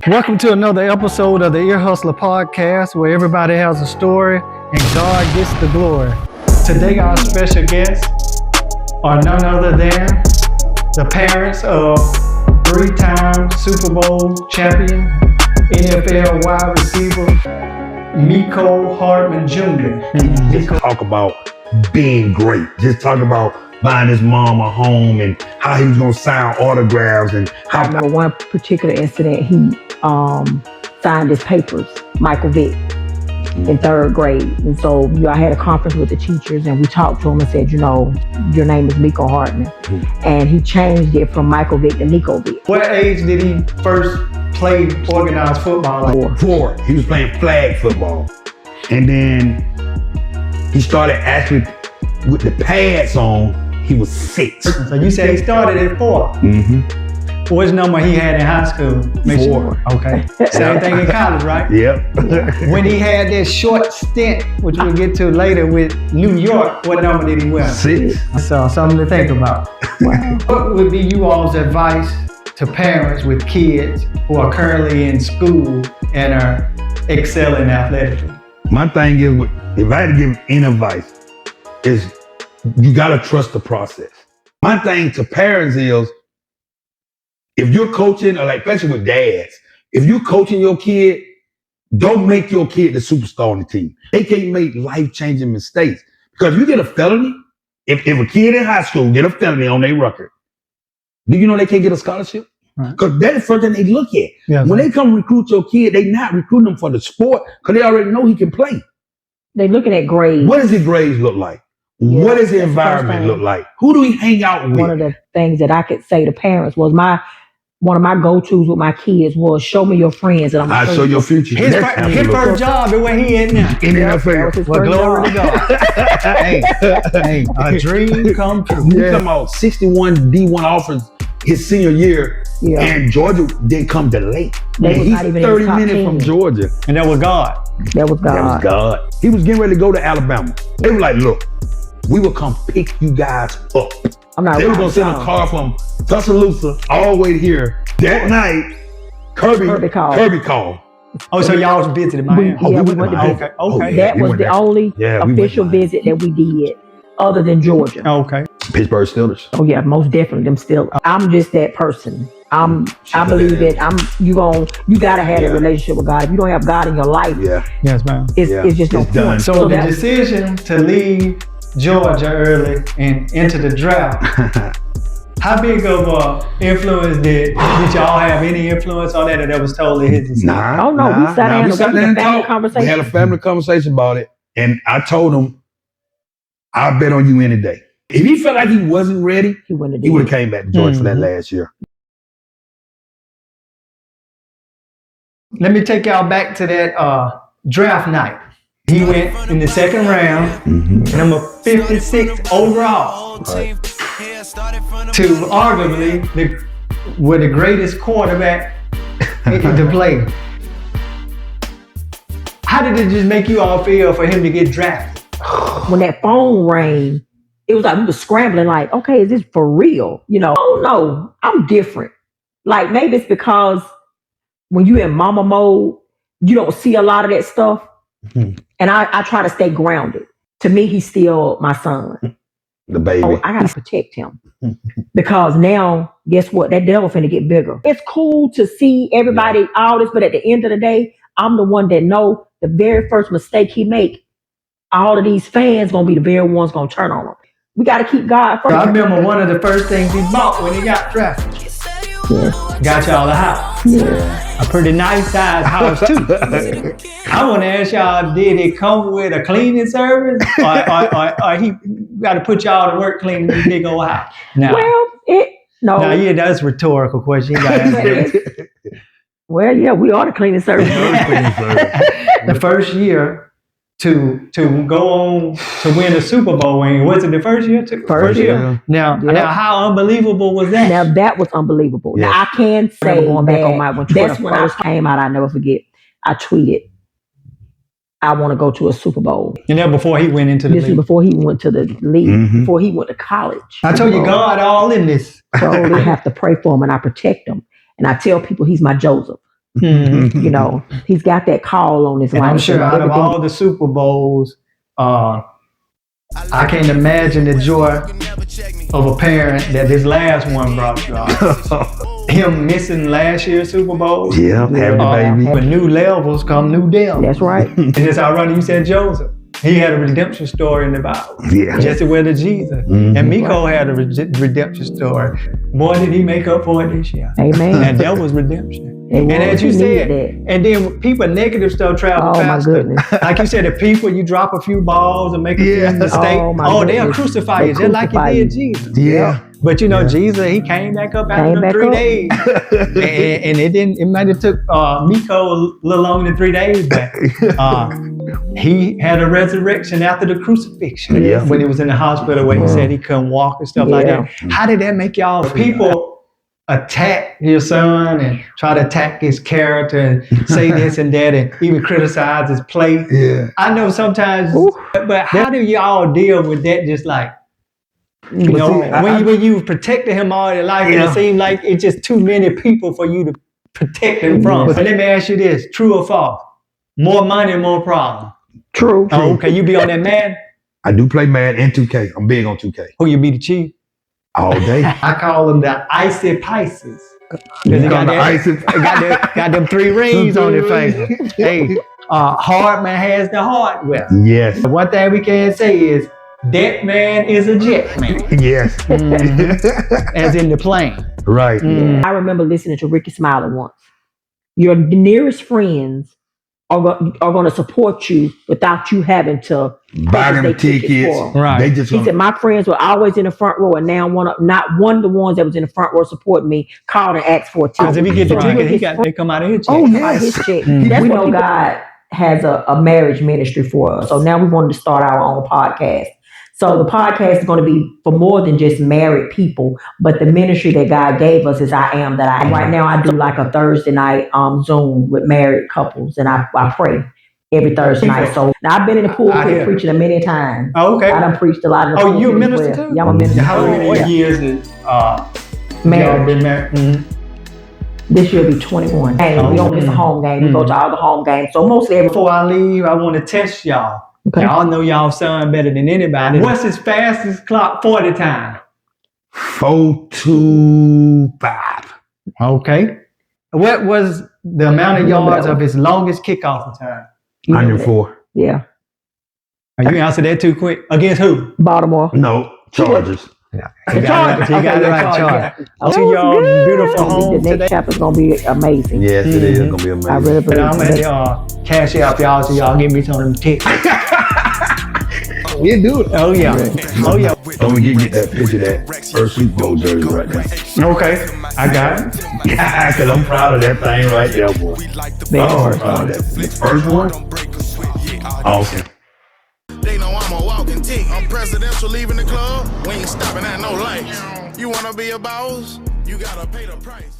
Welcome to another episode of the Ear Hustler podcast, where everybody has a story and God gets the glory. Today, our special guests are none other than the parents of three-time Super Bowl champion, NFL wide receiver, Mecole Hardman Jr. Just talk about being great. Just talk about buying his mom a home and how he was going to sign autographs and how. I remember one particular incident, he signed his papers, Michael Vick, in third grade. And so I had a conference with the teachers and we talked to him and said, your name is Mecole Hardman. And he changed it from Michael Vick to Nico Vick. What age did he first play organized football? Four. He was playing flag football. And then he started actually with the pads on. He was 6. So you said he started at 4. Mm-hmm. Which number he had in high school? 4. Okay. Same thing in college, right? Yep. When he had that short stint, which we'll get to later with New York, what number did he wear? 6. So something to think about. Wow. What would be you all's advice to parents with kids who are currently in school and are excelling athletically? My thing is, if I had to give any advice, is you got to trust the process. My thing to parents is, if you're coaching, or like especially with dads, if you're coaching your kid, don't make your kid the superstar on the team. They can't make life-changing mistakes. Because if you get a felony, if a kid in high school get a felony on their record, do you know they can't get a scholarship? Because that's the first thing they look at. Yeah, when they come recruit your kid, they not recruiting them for the sport because they already know he can play. They're looking at grades. What does his grades look like? Yeah, what does the environment look like? Who do we hang out with? One of the things that I could say to parents was one of my go-tos with my kids was show me your friends and I'll show your future. His first job is where he in now. In the NFL. Well, glory to God. hey, a dream come true. You talking about 61 D1 offers his senior year, and Georgia didn't come delayed. He's 30 minutes from Georgia. And that was God. That was God. He was getting ready to go to Alabama. They were like, look, we will come pick you guys up. They were gonna send a car from Tuscaloosa all the way here. That night, Kirby called. Oh, so y'all was visiting Miami? We went to visit. Okay. That was the only official visit that we did other than Georgia. Okay. Pittsburgh Steelers. Oh yeah, most definitely them still. I'm just that person. I believe that you gotta have a relationship with God. If you don't have God in your life, yes, ma'am. It's just no point. So the decision to leave Georgia early and enter the draft, how big of an influence did y'all have? Any influence on that, or that was totally his decision? We sat down and had a family conversation. We had a family conversation about it, and I told him, I'll bet on you any day. If he felt like he wasn't ready, he would have came back to Georgia for that last year. Let me take y'all back to that draft night. He went in the second round, number 56 overall, to arguably the greatest quarterback to play. How did it just make you all feel for him to get drafted? When that phone rang, it was like we were scrambling like, okay, is this for real? Oh no, I'm different. Like maybe it's because when you're in mama mode, you don't see a lot of that stuff. And I try to stay grounded. To me, he's still my son. The baby. Oh, I gotta protect him. Because now, guess what? That devil finna get bigger. It's cool to see everybody all this, but at the end of the day, I'm the one that know the very first mistake he make, all of these fans gonna be the very ones gonna turn on him. We gotta keep God first. I remember one of the first things he bought when he got drafted. Got y'all a house. A pretty nice size house too. I want to ask y'all, did it come with a cleaning service, or he got to put y'all to work cleaning this big old house? No. Well, that's a rhetorical question. You gotta answer. Well, yeah, we are the cleaning service. The first year to go on to win the Super Bowl ring. Was it the first year? First year. Now, how unbelievable was that? Now, that was unbelievable. Now, I can say going back on when that's when I first came out, I never forget. I tweeted, I want to go to a Super Bowl. And then before he went into the league. This is before he went to the league, before he went to college. I told you, God all in this. So they have to pray for him and I protect him. And I tell people he's my Joseph. Mhm. You know, he's got that call on his And life. I'm sure out of everything- all the Super Bowls, I can't imagine the joy of a parent that this last one brought you all. Him missing last year's Super Bowl. Yeah, having the baby. With new levels come new devils. That's right. And it's ironic you said Joseph. He had a redemption story in the Bible. Yeah. Just as well as Jesus. Mhm. And Mecole had a redemption story. Boy, did he make up for it this year. Amen. And that was redemption. It And was. as you He said, needed and then people, negative stuff travel Oh, my faster. goodness. Like you said, the people, you drop a few balls and make a Yeah. few mistakes. Oh, my They'll goodness. crucify They you just like you crucify did you. Jesus. Yeah. But you know, Yeah. Jesus, he came back up after Came them back 3 up. days. and it might have took Mecole a little longer than 3 days, but he had a resurrection after the crucifixion. Yeah. When he was in the hospital where he said he couldn't walk and stuff like Yeah. that. How did that make y'all? People attack your son and try to attack his character and say this and that and even criticize his play. Yeah. I know sometimes, Ooh. but how do y'all deal with that? Just like, you Well, know, see, when you protected him all your life, and Yeah. it seemed like it's just too many people for you to protect him from. But let me ask you this: true or false? More money, more problem. True. Oh, okay, you be on that man. I do play Madden and 2K. I'm big on 2K. Who you be the chief? All day. I call them the icy Pisces. Because Call the icy- got them 3 rings on their finger. Hey, Hardman has the hardware. Yes. One thing we can say is that man is a jet man, Yes. as in the plane. Right. Mm. I remember listening to Ricky Smiley once. Your nearest friends are going to support you without you having to Buy them purchase their tickets. for 'em. Right. They just He gonna, said my friends were always in the front row, and now not one of the ones that was in the front row supporting me called and asked for a ticket. Because if he get the So ticket, his they come out of his check. Oh, out yes. his check. Mhm. We know God has a marriage ministry for us. So now we wanted to start our own podcast. So the podcast is going to be for more than just married people, but the ministry that God gave us is I Am That I Am. Right now I do like a Thursday night Zoom with married couples, and I pray every Thursday night. So now I've been in the I pulpit hear. preaching many times. Oh, okay. I done preached a lot of the Oh, you a pulpit as minister well. too? Yeah, I'm a minister. How many Yeah. years is y'all Married. been married? Mhm. This year will be 21. We don't miss a home game. We go to all the home games. So mostly every Before I leave, I want to test y'all. Okay. Y'all know y'all son better than anybody. What's his fastest clock 40 time? 4-2-5. Okay. What was the amount of yards of his longest kickoff return? 104. Yeah. You answered that too quick. Against who? Baltimore. No, Chargers. You got it right, Chargers. Oh, To y'all good. beautiful home The today. next chapter's gonna be amazing. Yes, it is gonna be I amazing. really And believe I'm it. at cash out y'all so y'all give me some of them tickets. We do it. Oh yeah. Oh yeah. Don't we get that picture of that first Super Bowl jersey right there? Okay. I got it. Because I'm proud of that thing right there, boy. Oh, I'm proud of that. The first one? Awesome. They know I'm a walking tick. I'm presidential leaving the club. We ain't stopping at no lights. You wanna be a boss? You gotta pay the price.